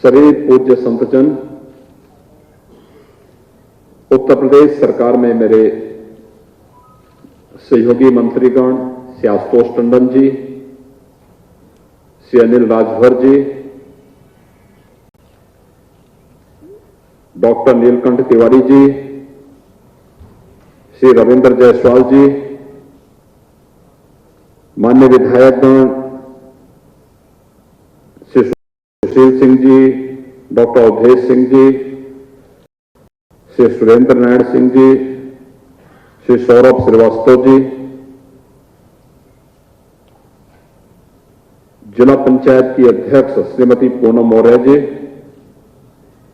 सभी पूज्य संतजन, उत्तर प्रदेश सरकार में मेरे सहयोगी मंत्रीगण श्री आशुतोष टंडन जी, श्री अनिल राजभर जी, डॉक्टर नीलकंठ तिवारी जी, श्री रविंद्र जायसवाल जी, माननीय विधायकगण श्री सुशील सिंह जी, डॉक्टर अवधेश सिंह जी, श्री सुरेंद्र नारायण सिंह जी, श्री सौरभ श्रीवास्तव जी, जिला पंचायत की अध्यक्ष श्रीमती पूनम मौर्य जी,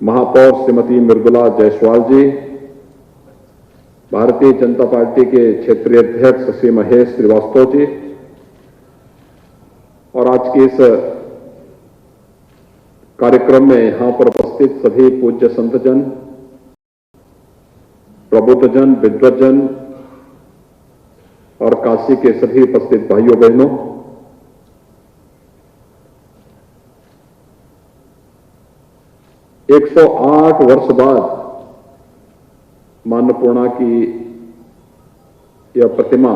महापौर श्रीमती मृदुला जायसवाल जी, भारतीय जनता पार्टी के क्षेत्रीय अध्यक्ष श्री महेश श्रीवास्तव जी और आज के इस कार्यक्रम में यहां पर उपस्थित सभी पूज्य संतजन, प्रबुद्धजन, विद्वतजन और काशी के सभी उपस्थित भाइयों बहनों, एक 108 वर्ष बाद मां अन्नपूर्णा की यह प्रतिमा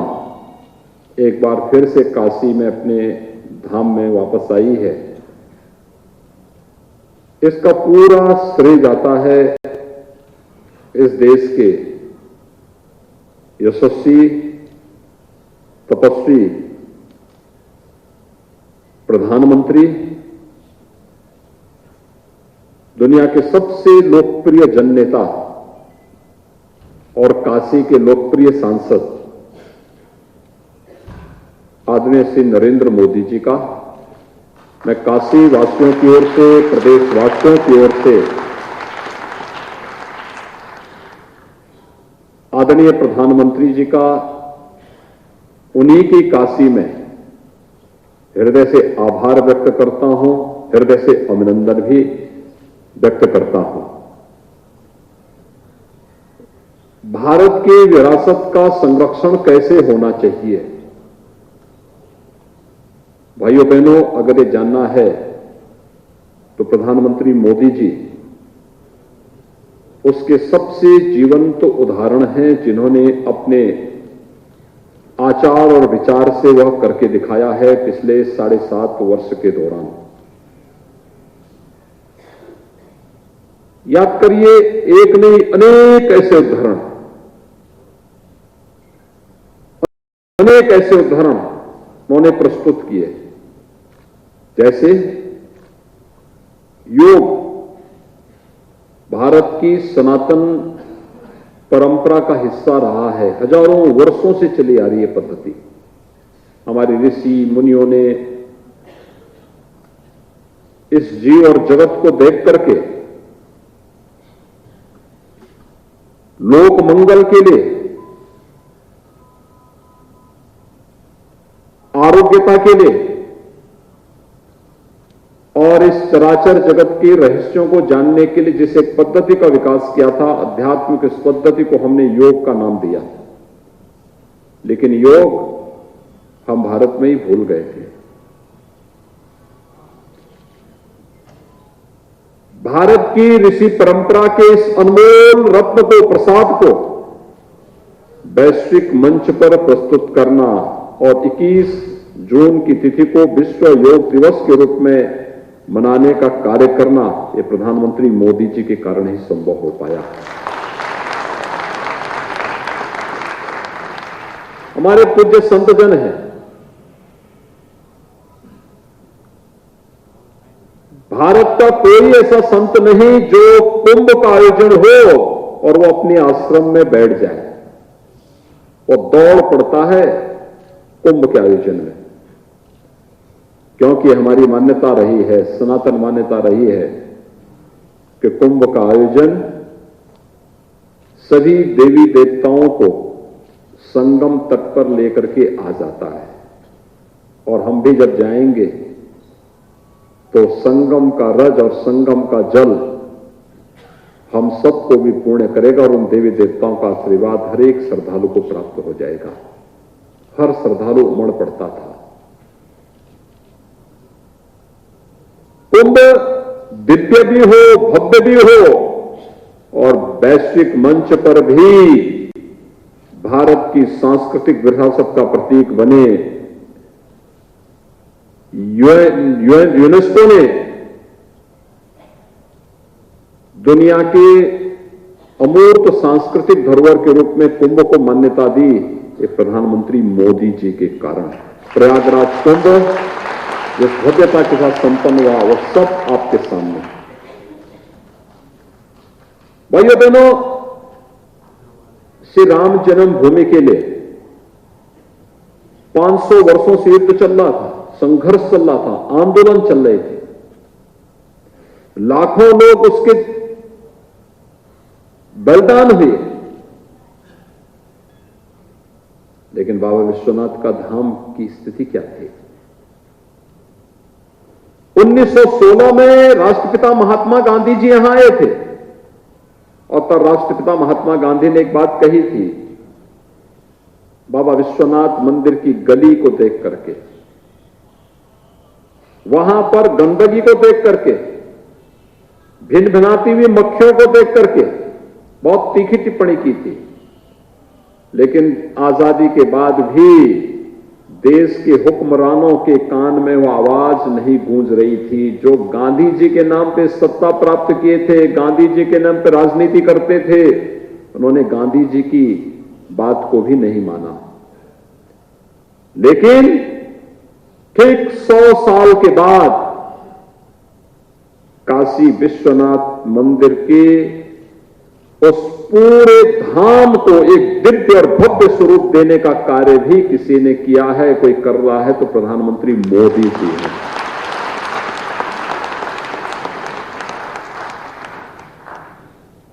एक बार फिर से काशी में अपने धाम में वापस आई है। इसका पूरा श्रेय जाता है इस देश के यशस्वी, तपस्वी प्रधानमंत्री, दुनिया के सबसे लोकप्रिय जननेता और काशी के लोकप्रिय सांसद आदरणीय श्री नरेंद्र मोदी जी का मैं काशी वासियों की ओर से, प्रदेशवासियों की ओर से आदरणीय प्रधानमंत्री जी का उन्हीं की काशी में हृदय से आभार व्यक्त करता हूं, हृदय से अभिनंदन भी व्यक्त करता हूं। भारत की विरासत का संरक्षण कैसे होना चाहिए, भाइयों बहनों, अगर ये जानना है तो प्रधानमंत्री मोदी जी उसके सबसे जीवंत उदाहरण हैं, जिन्होंने अपने आचार और विचार से वह करके दिखाया है पिछले 7.5 वर्ष के दौरान। याद करिए, एक नहीं अनेक ऐसे उदाहरण उन्होंने प्रस्तुत किए। जैसे योग भारत की सनातन परंपरा का हिस्सा रहा है, हजारों वर्षों से चली आ रही है पद्धति। हमारे ऋषि मुनियों ने इस जीव और जगत को देख करके लोक मंगल के लिए, आरोग्यता के लिए और इस चराचर जगत के रहस्यों को जानने के लिए जिस एक पद्धति का विकास किया था, आध्यात्मिक इस पद्धति को हमने योग का नाम दिया। लेकिन योग हम भारत में ही भूल गए थे। भारत की ऋषि परंपरा के इस अनमोल रत्न को, प्रसाद को वैश्विक मंच पर प्रस्तुत करना और 21 जून की तिथि को विश्व योग दिवस के रूप में मनाने का कार्य करना, यह प्रधानमंत्री मोदी जी के कारण ही संभव हो पाया। हमारे पूज्य संतजन हैं, भारत का कोई ऐसा संत नहीं जो कुंभ का आयोजन हो और वो अपने आश्रम में बैठ जाए। वो दौड़ पड़ता है कुंभ के आयोजन में, क्योंकि हमारी मान्यता रही है, सनातन मान्यता रही है कि कुंभ का आयोजन सभी देवी देवताओं को संगम तट पर लेकर के आ जाता है। और हम भी जब जाएंगे तो संगम का रज और संगम का जल हम सबको भी पूर्ण करेगा और उन देवी देवताओं का आशीर्वाद हर एक श्रद्धालु को प्राप्त हो जाएगा। हर श्रद्धालु उमड़ पड़ता था। कुंभ दिव्य भी हो, भव्य भी हो और वैश्विक मंच पर भी भारत की सांस्कृतिक विरासत का प्रतीक बने। यूनेस्को ने दुनिया के अमूर्त सांस्कृतिक धरोहर के रूप में कुंभ को मान्यता दी, ये प्रधानमंत्री मोदी जी के कारण। प्रयागराज कुंभ जिस भव्यता के साथ संपन्न हुआ वो सब आपके सामने। भाइयों बहनों, श्री राम जन्मभूमि के लिए 500 वर्षों से युद्ध चल रहा था, संघर्ष चल रहा था, आंदोलन चल रहे थे, लाखों लोग उसके बलिदान हुए, लेकिन बाबा विश्वनाथ का धाम की स्थिति क्या थी? 1916 में राष्ट्रपिता महात्मा गांधी जी यहां आए थे और तब राष्ट्रपिता महात्मा गांधी ने एक बात कही थी, बाबा विश्वनाथ मंदिर की गली को देख करके, वहां पर गंदगी को देख करके, भिन्न भिनाती हुई मक्खियों को देख करके बहुत तीखी टिप्पणी की थी। लेकिन आजादी के बाद भी देश के हुक्मरानों के कान में वो आवाज नहीं गूंज रही थी जो गांधी जी के नाम पे सत्ता प्राप्त किए थे, गांधी जी के नाम पे राजनीति करते थे। उन्होंने गांधी जी की बात को भी नहीं माना। लेकिन ठीक 100 साल के बाद काशी विश्वनाथ मंदिर के उस पूरे धाम को एक दिव्य और भव्य स्वरूप देने का कार्य भी किसी ने किया है, कोई कर रहा है तो प्रधानमंत्री मोदी जी हैं।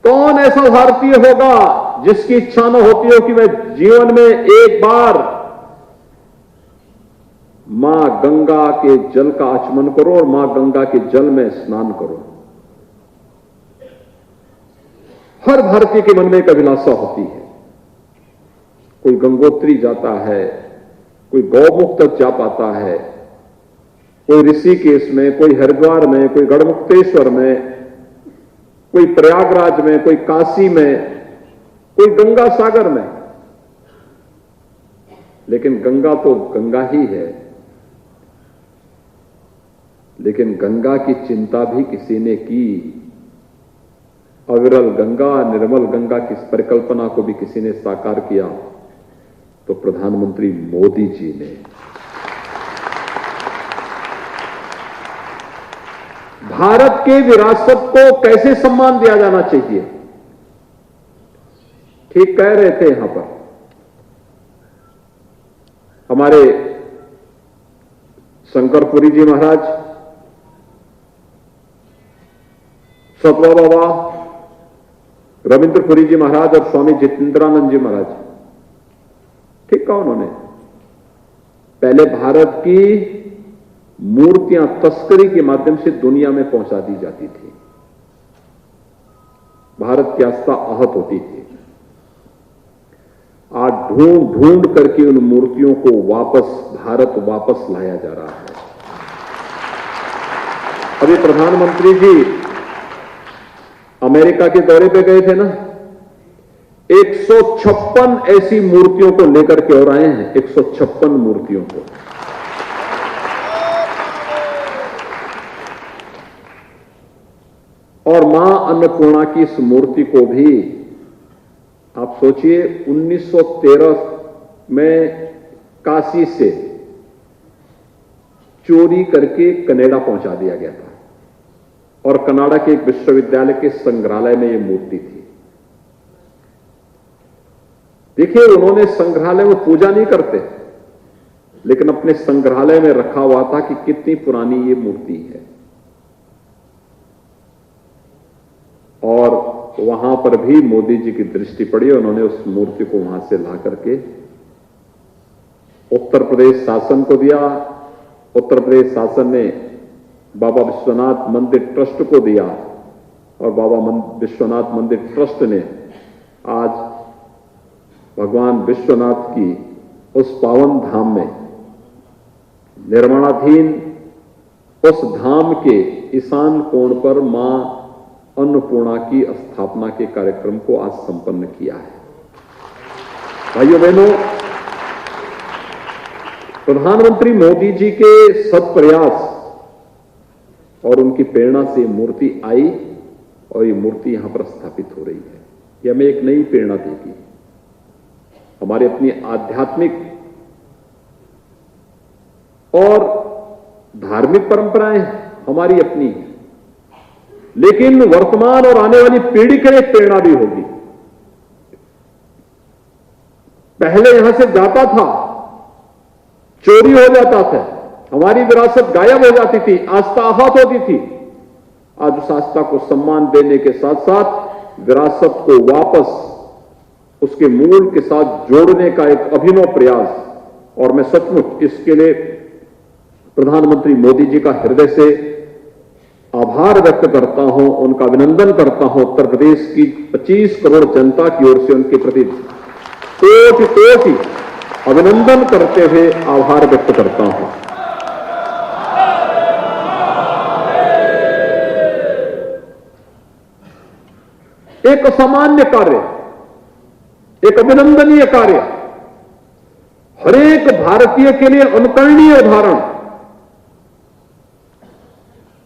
कौन ऐसा भारतीय होगा जिसकी इच्छा न होती हो कि मैं जीवन में एक बार मां गंगा के जल का आचमन करो और मां गंगा के जल में स्नान करो। हर भारतीय के मन में एक अभिलाषा होती है। कोई गंगोत्री जाता है, कोई गौमुख तक जा पाता है, कोई ऋषिकेश में, कोई हरिद्वार में, कोई गढ़मुक्तेश्वर में, कोई प्रयागराज में, कोई काशी में, कोई गंगा सागर में। लेकिन गंगा तो गंगा ही है। लेकिन गंगा की चिंता भी किसी ने की। अविरल गंगा, निर्मल गंगा की परिकल्पना को भी किसी ने साकार किया तो प्रधानमंत्री मोदी जी ने। भारत के विरासत को कैसे सम्मान दिया जाना चाहिए? ठीक कह रहे थे यहां पर हमारे शंकरपुरी जी महाराज, सतवा बाबा, रविंद्रपुरी जी महाराज और स्वामी जितेंद्रानंद जी महाराज। ठीक कहा उन्होंने। पहले भारत की मूर्तियां तस्करी के माध्यम से दुनिया में पहुंचा दी जाती थी, भारत की आस्था आहत होती थी। आज ढूंढ ढूंढ करके उन मूर्तियों को भारत वापस लाया जा रहा है। अभी प्रधानमंत्री जी अमेरिका के दौरे पे गए थे ना, 156 ऐसी मूर्तियों को लेकर के और आए हैं, 156 मूर्तियों को। और मां अन्नपूर्णा की इस मूर्ति को भी आप सोचिए 1913 में काशी से चोरी करके कनाडा पहुंचा दिया गया था और कनाडा के एक विश्वविद्यालय के संग्रहालय में यह मूर्ति थी। देखिए, उन्होंने संग्रहालय में पूजा नहीं करते, लेकिन अपने संग्रहालय में रखा हुआ था कि कितनी पुरानी ये मूर्ति है। और वहां पर भी मोदी जी की दृष्टि पड़ी, उन्होंने उस मूर्ति को वहां से ला करके उत्तर प्रदेश शासन को दिया। उत्तर प्रदेश शासन ने बाबा विश्वनाथ मंदिर ट्रस्ट को दिया और बाबा विश्वनाथ मंदिर ट्रस्ट ने आज भगवान विश्वनाथ की उस पावन धाम में निर्माणाधीन उस धाम के ईशान कोण पर मां अन्नपूर्णा की स्थापना के कार्यक्रम को आज संपन्न किया है। भाइयों बहनों, प्रधानमंत्री मोदी जी के सत्प्रयास और उनकी प्रेरणा से मूर्ति आई और ये मूर्ति यहां पर स्थापित हो रही है। यह हमें एक नई प्रेरणा देगी। हमारी अपनी आध्यात्मिक और धार्मिक परंपराएं हमारी अपनी हैं, लेकिन वर्तमान और आने वाली पीढ़ी के लिए प्रेरणा भी होगी। पहले यहां से जाता था, चोरी हो जाता था, हमारी विरासत गायब हो जाती थी, आस्था आहत होती थी। आज उस आस्था को सम्मान देने के साथ साथ विरासत को वापस उसके मूल के साथ जोड़ने का एक अभिनव प्रयास, और मैं सचमुच इसके लिए प्रधानमंत्री मोदी जी का हृदय से आभार व्यक्त करता हूं, उनका अभिनंदन करता हूं। उत्तर प्रदेश की 25 करोड़ जनता की ओर से उनके प्रति कोटि कोटि अभिनंदन करते हुए आभार व्यक्त करता हूं। एक असामान्य कार्य, एक अभिनंदनीय कार्य, हर एक भारतीय के लिए अनुकरणीय उदाहरण।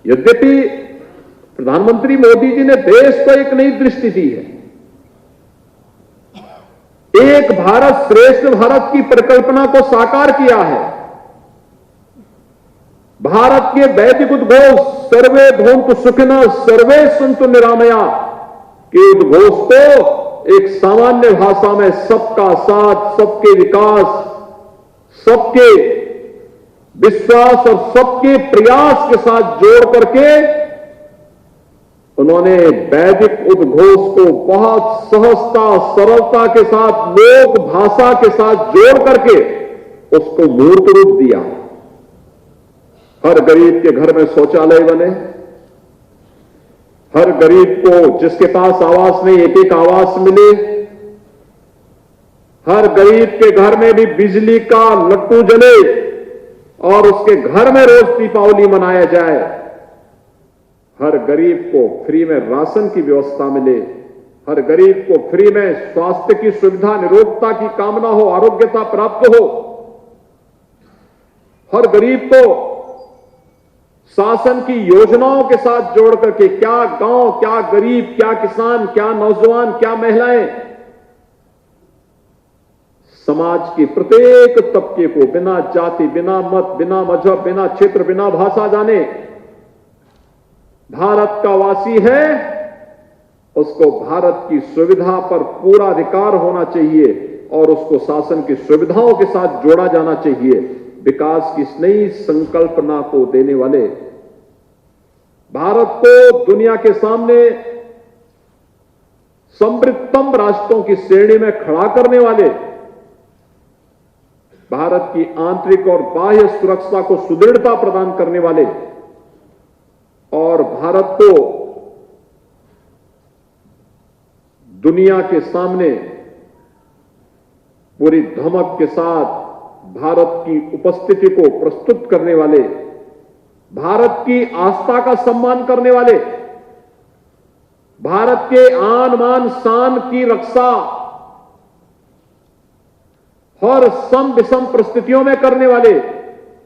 यद्यपि प्रधानमंत्री मोदी जी ने देश को एक नई दृष्टि दी है, एक भारत श्रेष्ठ भारत की परिकल्पना को साकार किया है। भारत के वैदिक उद्घोष सर्वे भवन्तु सुखिनः सर्वे सन्तु निरामया के उद्घोष को एक सामान्य भाषा में सबका साथ, सबके विकास, सबके विश्वास और सबके प्रयास के साथ जोड़ करके उन्होंने वैदिक उद्घोष को बहुत सहजता, सरलता के साथ, लोक भाषा के साथ जोड़ करके उसको मूर्त रूप दिया। हर गरीब के घर में शौचालय बने, हर गरीब को जिसके पास आवास नहीं एक एक आवास मिले, हर गरीब के घर में भी बिजली का लट्टू जले और उसके घर में रोज दीपावली मनाया जाए। हर गरीब को फ्री में राशन की व्यवस्था मिले, हर गरीब को फ्री में स्वास्थ्य की सुविधा, निरोगता की कामना हो, आरोग्यता प्राप्त हो। हर गरीब को शासन की योजनाओं के साथ जोड़ करके क्या गांव, क्या गरीब, क्या किसान, क्या नौजवान, क्या महिलाएं, समाज के प्रत्येक तबके को बिना जाति, बिना मत, बिना मजहब, बिना क्षेत्र, बिना भाषा जाने भारत का वासी है, उसको भारत की सुविधा पर पूरा अधिकार होना चाहिए और उसको शासन की सुविधाओं के साथ जोड़ा जाना चाहिए। विकास की इस नई संकल्पना को देने वाले, भारत को दुनिया के सामने समृद्धतम राष्ट्रों की श्रेणी में खड़ा करने वाले, भारत की आंतरिक और बाह्य सुरक्षा को सुदृढ़ता प्रदान करने वाले और भारत को दुनिया के सामने पूरी धमक के साथ भारत की उपस्थिति को प्रस्तुत करने वाले, भारत की आस्था का सम्मान करने वाले, भारत के आन बान शान की रक्षा हर सम विषम परिस्थितियों में करने वाले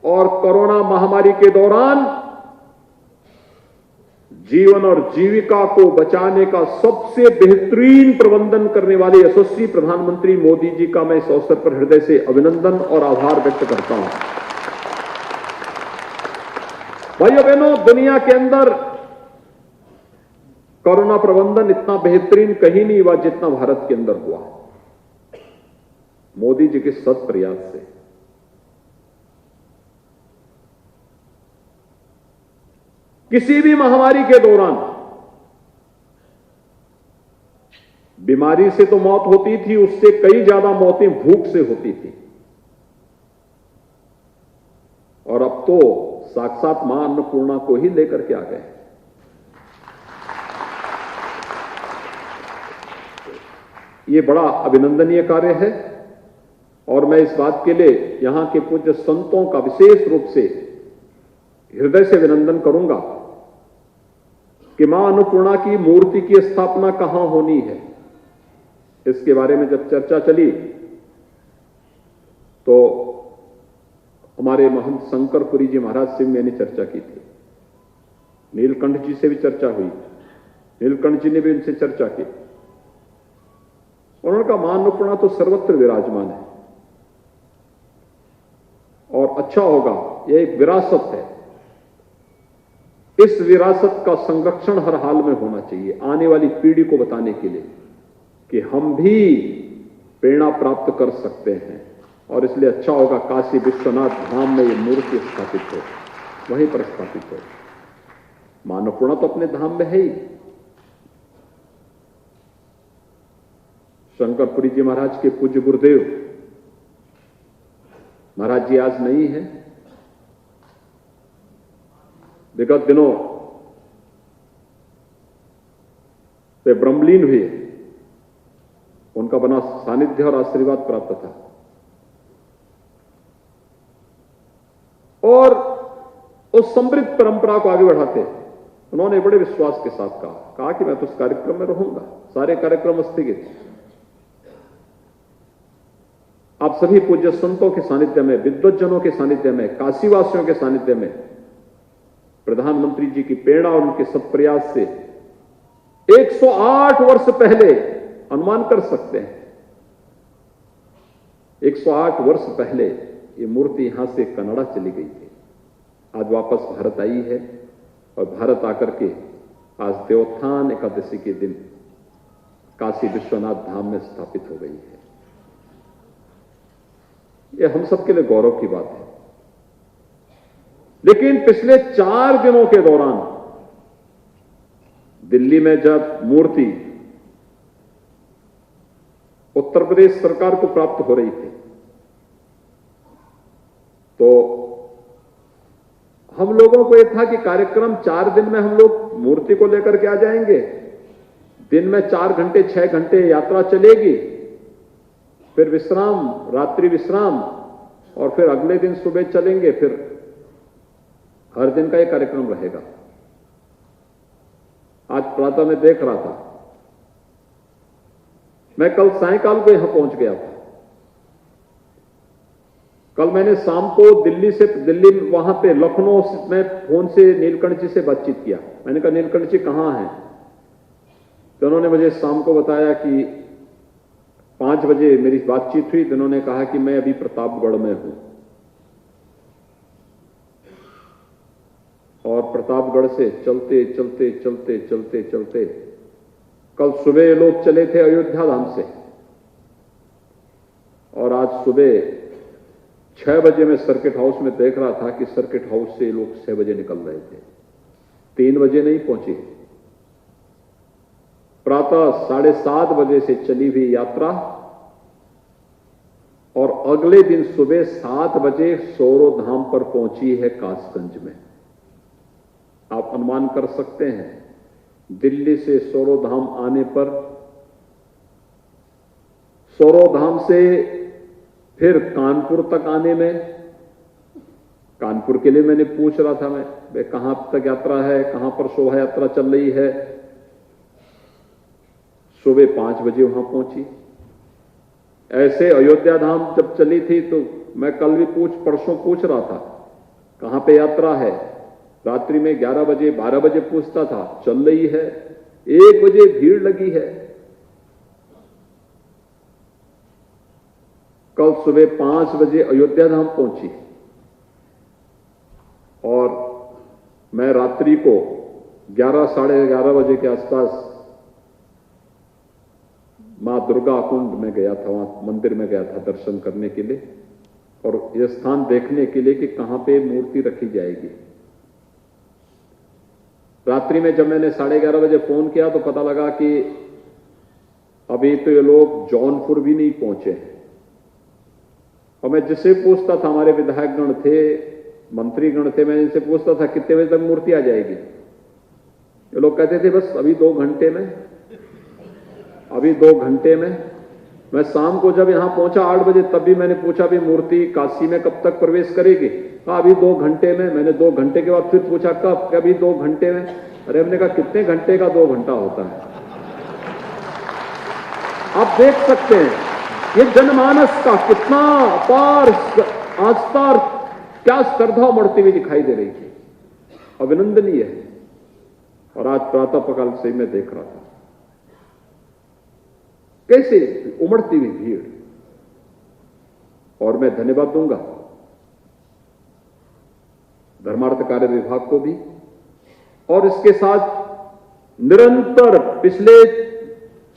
और कोरोना महामारी के दौरान जीवन और जीविका को बचाने का सबसे बेहतरीन प्रबंधन करने वाले यशस्वी प्रधानमंत्री मोदी जी का मैं इस अवसर पर हृदय से अभिनंदन और आभार व्यक्त करता हूं। भाइयों बहनों, दुनिया के अंदर कोरोना प्रबंधन इतना बेहतरीन कहीं नहीं हुआ जितना भारत के अंदर हुआ, मोदी जी के सत प्रयास से। किसी भी महामारी के दौरान बीमारी से तो मौत होती थी, उससे कई ज्यादा मौतें भूख से होती थी, और अब तो साक्षात मां अन्नपूर्णा को ही लेकर के आ गए। ये बड़ा अभिनंदनीय कार्य है और मैं इस बात के लिए यहां के पूज्य संतों का विशेष रूप से हृदय से अभिनंदन करूंगा कि मां अन्नपूर्णा की मूर्ति की स्थापना कहां होनी है, इसके बारे में जब चर्चा चली तो हमारे महंत शंकरपुरी जी महाराज से मैंने चर्चा की थी, नीलकंठ जी से भी चर्चा हुई, नीलकंठ जी ने भी उनसे चर्चा की। उन्होंने कहा मां अन्नपूर्णा तो सर्वत्र विराजमान है और अच्छा होगा, यह एक विरासत है, इस विरासत का संरक्षण हर हाल में होना चाहिए, आने वाली पीढ़ी को बताने के लिए कि हम भी प्रेरणा प्राप्त कर सकते हैं। और इसलिए अच्छा होगा काशी विश्वनाथ धाम में ये मूर्ति स्थापित हो, वहीं पर स्थापित हो। मां अन्नपूर्णा तो अपने धाम में है ही। शंकरपुरी जी महाराज के पूज्य गुरुदेव महाराज जी आज नहीं है, विगत दिनों वे ब्रह्मलीन हुए, उनका बना सानिध्य और आशीर्वाद प्राप्त था और उस समृद्ध परंपरा को आगे बढ़ाते उन्होंने बड़े विश्वास के साथ कहा कि मैं तो उस कार्यक्रम में रहूंगा, सारे कार्यक्रम स्थगित। आप सभी पूज्य संतों के सानिध्य में, विद्वज्जनों के सानिध्य में, काशीवासियों के सानिध्य में प्रधानमंत्री जी की प्रेरणा और उनके सत्प्रयास से 108 वर्ष पहले अनुमान कर सकते हैं, 108 वर्ष पहले ये मूर्ति यहां से कनाडा चली गई थी, आज वापस भारत आई है और भारत आकर के आज देवोत्थान एकादशी के दिन काशी विश्वनाथ धाम में स्थापित हो गई है। यह हम सबके लिए गौरव की बात है। लेकिन पिछले 4 दिनों के दौरान दिल्ली में जब मूर्ति उत्तर प्रदेश सरकार को प्राप्त हो रही थी तो हम लोगों को यह था कि कार्यक्रम 4 दिन में हम लोग मूर्ति को लेकर के आ जाएंगे, दिन में 4 घंटे 6 घंटे यात्रा चलेगी, फिर विश्राम, रात्रि विश्राम और फिर अगले दिन सुबह चलेंगे, फिर हर दिन का यह कार्यक्रम रहेगा। आज प्रातः में देख रहा था, मैं कल सायंकाल को यहां पहुंच गया था। कल मैंने शाम को दिल्ली वहां पे लखनऊ में फोन से नीलकंठ जी से बातचीत किया। मैंने कहा नीलकंठ जी कहां हैं? तो उन्होंने मुझे शाम को बताया कि 5 बजे मेरी बातचीत हुई तो उन्होंने कहा कि मैं अभी प्रतापगढ़ में हूं और प्रतापगढ़ से चलते चलते चलते चलते चलते कल सुबह लोग चले थे अयोध्या धाम से और आज सुबह 6 बजे मैं सर्किट हाउस में देख रहा था कि सर्किट हाउस से लोग 6 बजे निकल रहे थे, 3 बजे नहीं पहुंचे। प्रातः 7:30 बजे से चली हुई यात्रा और अगले दिन सुबह 7 बजे सौरो धाम पर पहुंची है कासगंज में। आप अनुमान कर सकते हैं दिल्ली से सौरो धाम आने पर, सौरो धाम से फिर कानपुर तक आने में, कानपुर के लिए मैंने पूछ रहा था मैं कहां तक यात्रा है, कहां पर शोभा यात्रा चल रही है, सुबह 5 बजे वहां पहुंची। ऐसे अयोध्या धाम जब चली थी तो मैं कल भी परसों पूछ रहा था कहां पे यात्रा है, रात्रि में 11 बजे 12 बजे पूछता था, चल रही है, 1 बजे भीड़ लगी है। कल सुबह 5 बजे अयोध्या धाम पहुंची और मैं रात्रि को 11 साढ़े 11 बजे के आसपास मां दुर्गा कुंड में गया था, वहां मंदिर में गया था दर्शन करने के लिए और यह स्थान देखने के लिए कि कहां पे मूर्ति रखी जाएगी। रात्रि में जब मैंने 11:30 बजे फोन किया तो पता लगा कि अभी तो ये लोग जौनपुर भी नहीं पहुंचे हैं। और मैं जिससे पूछता था, हमारे विधायकगण थे, मंत्रीगण थे, मैं इनसे पूछता था कितने बजे तक मूर्ति आ जाएगी। ये लोग कहते थे बस अभी 2 घंटे में, अभी 2 घंटे में। मैं शाम को जब यहां पहुंचा 8 बजे तब भी मैंने पूछा भी मूर्ति काशी में कब तक प्रवेश करेगी? कहा अभी 2 घंटे में। मैंने 2 घंटे के बाद फिर पूछा कब? अभी 2 घंटे में। अरे हमने कहा कितने घंटे का 2 घंटा होता है। आप देख सकते हैं ये जनमानस का कितना अपार आस्था और क्या श्रद्धा उमड़ती हुई दिखाई दे रही थी, अभिनंदनीय है। और आज प्रातःकाल से मैं देख रहा था कैसे उमड़ती हुई भीड़, और मैं धन्यवाद दूंगा धर्मार्थ कार्य विभाग को भी, और इसके साथ निरंतर पिछले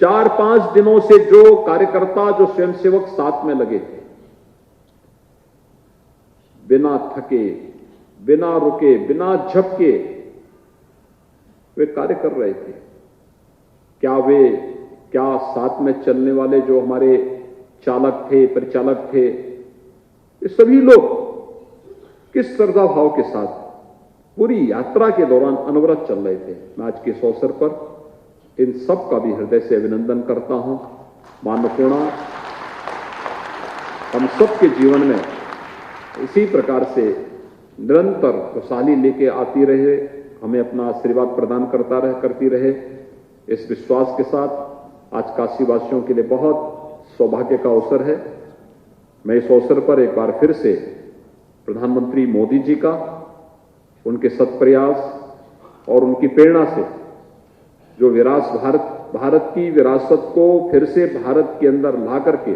4-5 दिनों से जो कार्यकर्ता, जो स्वयंसेवक साथ में लगे थे, बिना थके, बिना रुके, बिना झपके वे कार्य कर रहे थे। क्या साथ में चलने वाले जो हमारे चालक थे, परिचालक थे, ये सभी लोग किस श्रद्धा भाव के साथ पूरी यात्रा के दौरान अनवरत चल रहे थे। मैं आज के इस अवसर पर इन सब का भी हृदय से अभिनंदन करता हूं। मां अन्नपूर्णा हम सबके जीवन में इसी प्रकार से निरंतर खुशहाली लेके आती रहे, हमें अपना आशीर्वाद प्रदान करती रहे। इस विश्वास के साथ आज काशीवासियों के लिए बहुत सौभाग्य का अवसर है। मैं इस अवसर पर एक बार फिर से प्रधानमंत्री मोदी जी का, उनके सत्प्रयास और उनकी प्रेरणा से जो भारत की विरासत को फिर से भारत के अंदर ला करके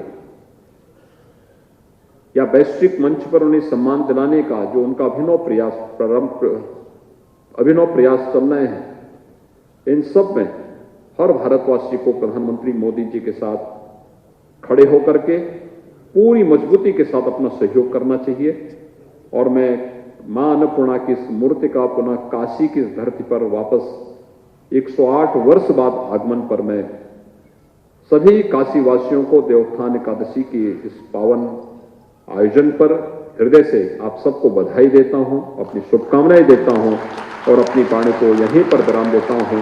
या वैश्विक मंच पर उन्हें सम्मान दिलाने का जो उनका अभिनव प्रयास चल रहे हैं, इन सब में हर भारतवासी को प्रधानमंत्री मोदी जी के साथ खड़े होकर के पूरी मजबूती के साथ अपना सहयोग करना चाहिए। और मैं मां अन्नपूर्णा की इस मूर्ति का पुनः काशी की धरती पर वापस 108 वर्ष बाद आगमन पर मैं सभी काशीवासियों को देवोत्थान एकादशी की इस पावन आयोजन पर हृदय से आप सबको बधाई देता हूं, अपनी शुभकामनाएं देता हूं और अपनी वाणी को यहीं पर विराम देता हूं।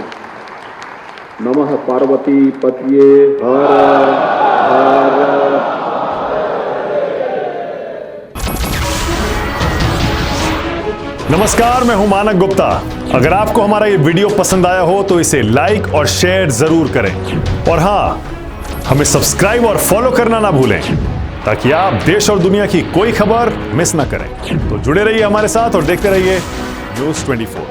नमः पार्वती पतये हर हर। नमस्कार, मैं हूं मानक गुप्ता। अगर आपको हमारा ये वीडियो पसंद आया हो तो इसे लाइक और शेयर जरूर करें, और हां, हमें सब्सक्राइब और फॉलो करना ना भूलें ताकि आप देश और दुनिया की कोई खबर मिस ना करें। तो जुड़े रहिए हमारे साथ और देखते रहिए News 24।